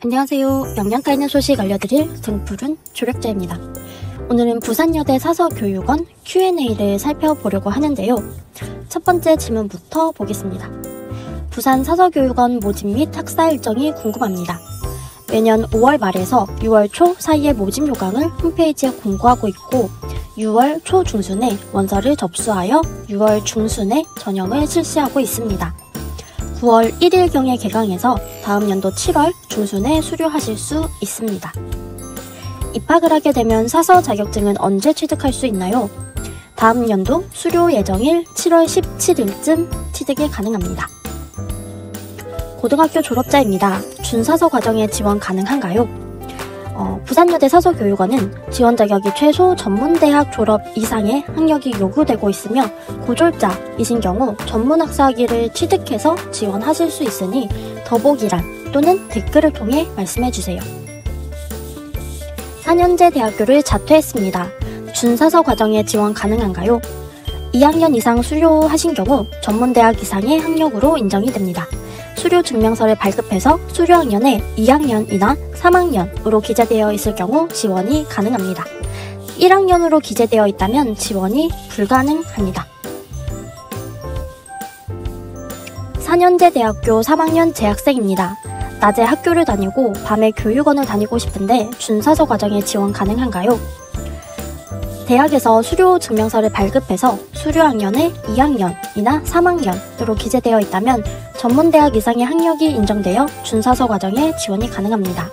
안녕하세요. 영양가 있는 소식 알려드릴 등푸른 조력자입니다. 오늘은 부산여대 사서교육원 Q&A를 살펴보려고 하는데요. 첫 번째 질문부터 보겠습니다. 부산 사서교육원 모집 및 학사 일정이 궁금합니다. 매년 5월 말에서 6월 초 사이에 모집 요강을 홈페이지에 공고하고 있고 6월 초 중순에 원서를 접수하여 6월 중순에 전형을 실시하고 있습니다. 9월 1일경에 개강해서 다음 연도 7월 중순에 수료하실 수 있습니다. 입학을 하게 되면 사서 자격증은 언제 취득할 수 있나요? 다음 연도 수료 예정일 7월 17일쯤 취득이 가능합니다. 고등학교 졸업자입니다. 준사서 과정에 지원 가능한가요? 부산여대 사서교육원은 지원 자격이 최소 전문대학 졸업 이상의 학력이 요구되고 있으며 고졸자이신 경우 전문학사학위를 취득해서 지원하실 수 있으니 더보기란 또는 댓글을 통해 말씀해주세요. 4년제 대학교를 자퇴했습니다. 준사서 과정에 지원 가능한가요? 2학년 이상 수료하신 경우 전문대학 이상의 학력으로 인정이 됩니다. 수료 증명서를 발급해서 수료학년에 2학년이나 3학년으로 기재되어 있을 경우 지원이 가능합니다. 1학년으로 기재되어 있다면 지원이 불가능합니다. 4년제 대학교 3학년 재학생입니다. 낮에 학교를 다니고 밤에 교육원을 다니고 싶은데 준사서 과정에 지원 가능한가요? 대학에서 수료 증명서를 발급해서 수료학년에 2학년이나 3학년으로 기재되어 있다면 전문대학 이상의 학력이 인정되어 준사서 과정에 지원이 가능합니다.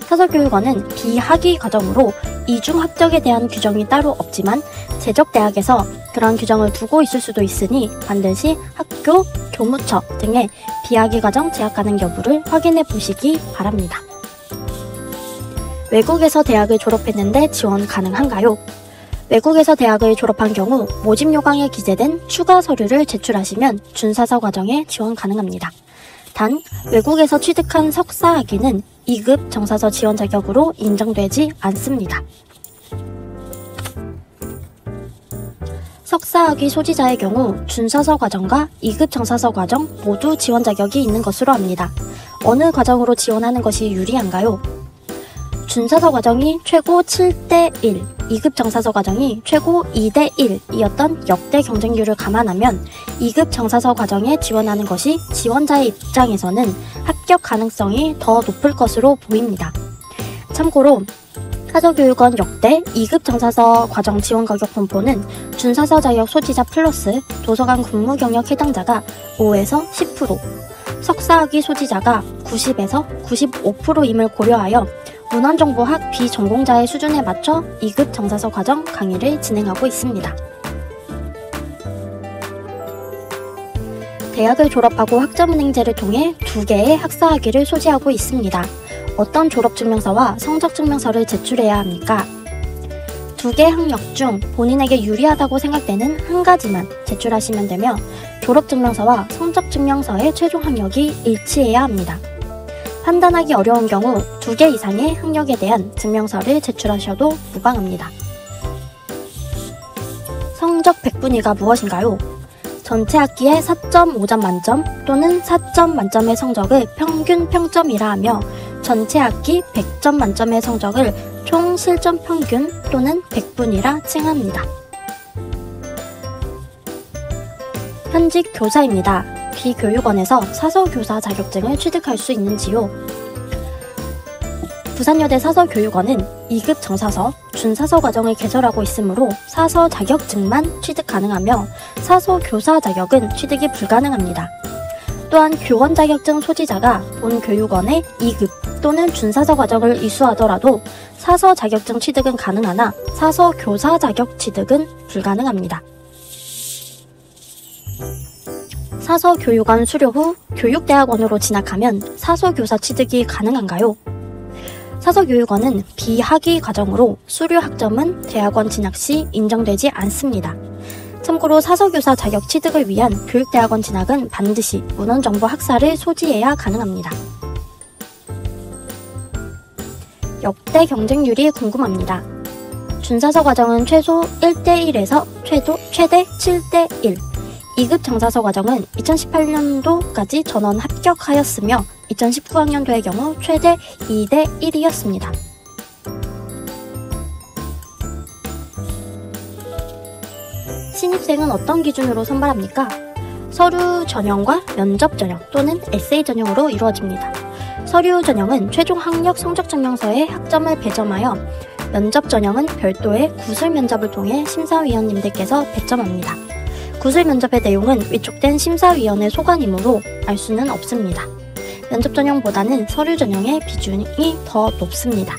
사서교육원은 비학위 과정으로 이중 합격에 대한 규정이 따로 없지만 재적대학에서 그런 규정을 두고 있을 수도 있으니 반드시 학교, 교무처 등의 비학위 과정 재학 가능 여부를 확인해 보시기 바랍니다. 외국에서 대학을 졸업했는데 지원 가능한가요? 외국에서 대학을 졸업한 경우 모집 요강에 기재된 추가 서류를 제출하시면 준사서 과정에 지원 가능합니다. 단, 외국에서 취득한 석사학위는 2급 정사서 지원 자격으로 인정되지 않습니다. 석사학위 소지자의 경우 준사서 과정과 2급 정사서 과정 모두 지원 자격이 있는 것으로 압니다. 어느 과정으로 지원하는 것이 유리한가요? 준사서 과정이 최고 7대1, 2급 정사서 과정이 최고 2대1이었던 역대 경쟁률을 감안하면 2급 정사서 과정에 지원하는 것이 지원자의 입장에서는 합격 가능성이 더 높을 것으로 보입니다. 참고로 사서교육원 역대 2급 정사서 과정 지원 가격 분포는 준사서 자격 소지자 플러스 도서관 근무 경력 해당자가 5에서 10%, 석사학위 소지자가 90에서 95%임을 고려하여 문헌정보학 비전공자의 수준에 맞춰 2급 정사서 과정 강의를 진행하고 있습니다. 대학을 졸업하고 학점은행제를 통해 2개의 학사학위를 소지하고 있습니다. 어떤 졸업증명서와 성적증명서를 제출해야 합니까? 2개 학력 중 본인에게 유리하다고 생각되는 한 가지만 제출하시면 되며 졸업증명서와 성적증명서의 최종 학력이 일치해야 합니다. 판단하기 어려운 경우 2개 이상의 학력에 대한 증명서를 제출하셔도 무방합니다. 성적 100분위가 무엇인가요? 전체 학기에 4.5점 만점 또는 4점 만점의 성적을 평균 평점이라 하며 전체 학기 100점 만점의 성적을 총 실점 평균 또는 100분위라 칭합니다. 현직 교사입니다. 비교육원에서 사서교사 자격증을 취득할 수 있는지요? 부산여대 사서교육원은 2급 정사서, 준사서 과정을 개설하고 있으므로 사서 자격증만 취득 가능하며 사서교사 자격은 취득이 불가능합니다. 또한 교원 자격증 소지자가 본 교육원에 2급 또는 준사서 과정을 이수하더라도 사서 자격증 취득은 가능하나 사서교사 자격 취득은 불가능합니다. 사서교육원 수료 후 교육대학원으로 진학하면 사서교사 취득이 가능한가요? 사서교육원은 비학위 과정으로 수료 학점은 대학원 진학 시 인정되지 않습니다. 참고로 사서교사 자격 취득을 위한 교육대학원 진학은 반드시 문헌정보 학사를 소지해야 가능합니다. 역대 경쟁률이 궁금합니다. 준사서 과정은 최소 1대1에서 최대 7대1, 2급 정사서 과정은 2018년도까지 전원 합격하였으며 2019학년도의 경우 최대 2대 1이었습니다. 신입생은 어떤 기준으로 선발합니까? 서류 전형과 면접 전형 또는 에세이 전형으로 이루어집니다. 서류 전형은 최종 학력 성적 증명서에 학점을 배점하여, 면접 전형은 별도의 구술 면접을 통해 심사위원님들께서 배점합니다. 구술 면접의 내용은 위촉된 심사위원의 소관이므로 알 수는 없습니다. 면접 전형보다는 서류 전형의 비중이 더 높습니다.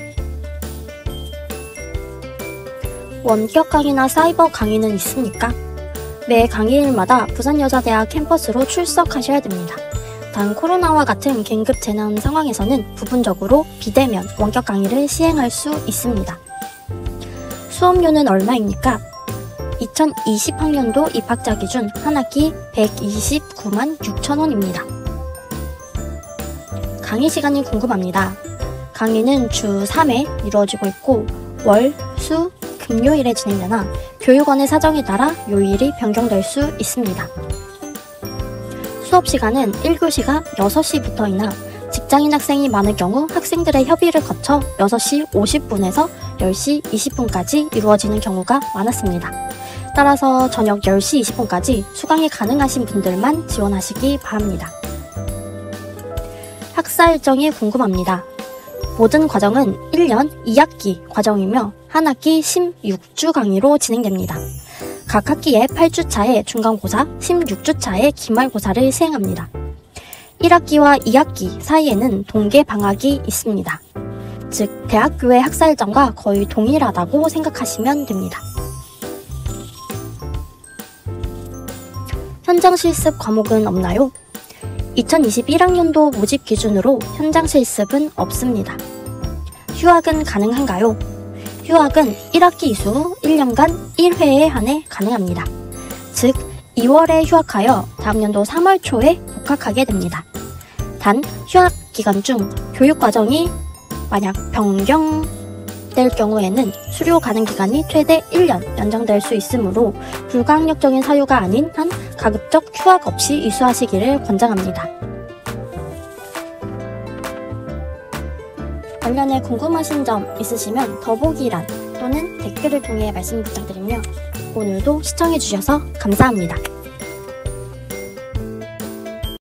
원격 강의나 사이버 강의는 있습니까? 매 강의일마다 부산여자대학 캠퍼스로 출석하셔야 됩니다. 단 코로나와 같은 긴급 재난 상황에서는 부분적으로 비대면 원격 강의를 시행할 수 있습니다. 수업료는 얼마입니까? 2020학년도 입학자 기준 한 학기 129만 6천원입니다. 강의 시간이 궁금합니다. 강의는 주 3회 이루어지고 있고 월, 수, 금요일에 진행되나 교육원의 사정에 따라 요일이 변경될 수 있습니다. 수업 시간은 1교시가 6시부터이나 직장인 학생이 많을 경우 학생들의 협의를 거쳐 6시 50분에서 10시 20분까지 이루어지는 경우가 많았습니다. 따라서 저녁 10시 20분까지 수강이 가능하신 분들만 지원하시기 바랍니다. 학사 일정이 궁금합니다. 모든 과정은 1년 2학기 과정이며 한 학기 16주 강의로 진행됩니다. 각 학기에 8주차의 중간고사, 16주차의 기말고사를 수행합니다. 1학기와 2학기 사이에는 동계 방학이 있습니다. 즉, 대학교의 학사 일정과 거의 동일하다고 생각하시면 됩니다. 현장 실습 과목은 없나요? 2021학년도 모집 기준으로 현장 실습은 없습니다. 휴학은 가능한가요? 휴학은 1학기 이수 1년간 1회에 한해 가능합니다. 즉, 2월에 휴학하여 다음 연도 3월 초에 복학하게 됩니다. 단, 휴학 기간 중 교육 과정이 만약 변경될 경우에는 수료 가능 기간이 최대 1년 연장될 수 있으므로 불가항력적인 사유가 아닌 한 가급적 휴학 없이 이수하시기를 권장합니다. 관련해 궁금하신 점 있으시면 더보기란 또는 댓글을 통해 말씀 부탁드리며 오늘도 시청해주셔서 감사합니다.